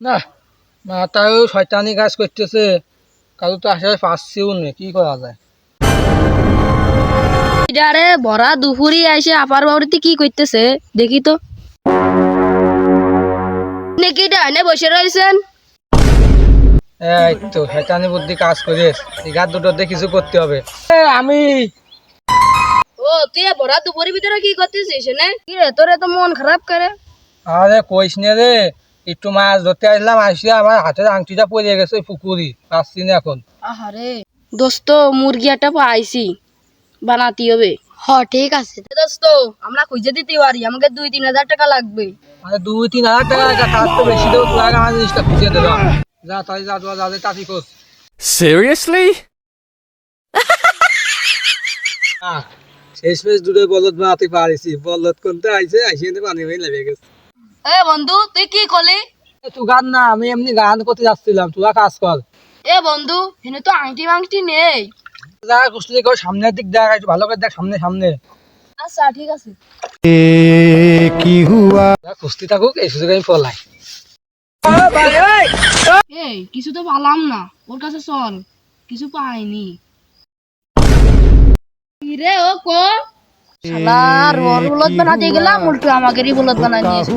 না মাথায়ও শয়তানি কাজ করতেছে, কারো তো আশেপাশে পাচ্ছিও না, কি করা যায়? আরে ভরা দুপুরি আইসে আপার বাড়িতে কি করতেছে দেখি তো। নাকি ডাইনে বসে রয়েছেন? এই তো শয়তানি বুদ্ধি কাজ করিস, এই গাছ দুটোতে কিছু করতে হবে। আমি ও তুই ভরা দুপুরি ভিতরে কি করতেছিস নে? কি রে তোর এত মন খারাপ করে? আরে কইস নে রে, একটু মাছ ধরতে আসলাম, আসিয়া আমার হাতের আংটিটা পড়ে গেছে ওই পুকুরি, পাচ্ছি না এখন। আহারে দোস্ত মুরগি একটা পাইছি, বানাতে হবে। হ ঠিক আছে দোস্ত, আমরা খুঁজে দিতে পারি, আমাকে 2-3 হাজার টাকা লাগবে। আরে 2-3 হাজার টাকা তার তো বেশি দেবো, তোর আগে আমার জিনিসটা খুঁজে দিলাম। যা তাই যা, তোরা যাদের তাঁতি কর। Seriously? শেষমেশ দুটো বলদ বানাতে পারিছি, বলদ কোনটা আইছে আইসে পানি হয়ে লেগে গেছে। এ বন্ধু তুই কি করলি? তুই গান না, আমি এমনি গান করতে যাচ্ছিলাম, তোরা কাজ কর। এ বন্ধু এখানে তো আংটি মাংটি নেই। যা কুস্তি কর, সামনের দিক দেখ, একটু ভালো করে দেখ, সামনে সামনে। আচ্ছা ঠিক আছে। যা কুস্তি থাকুক, এই সুযোগে আমি পলাই। এই কিছু তো পালাম না, ওর কাছে চল, কিছু পাইনি। রে ও কো শালা, ওর বলদ বানাতে গেলাম উল্টো আমাদেরই বলদ বানাই দিয়েছে।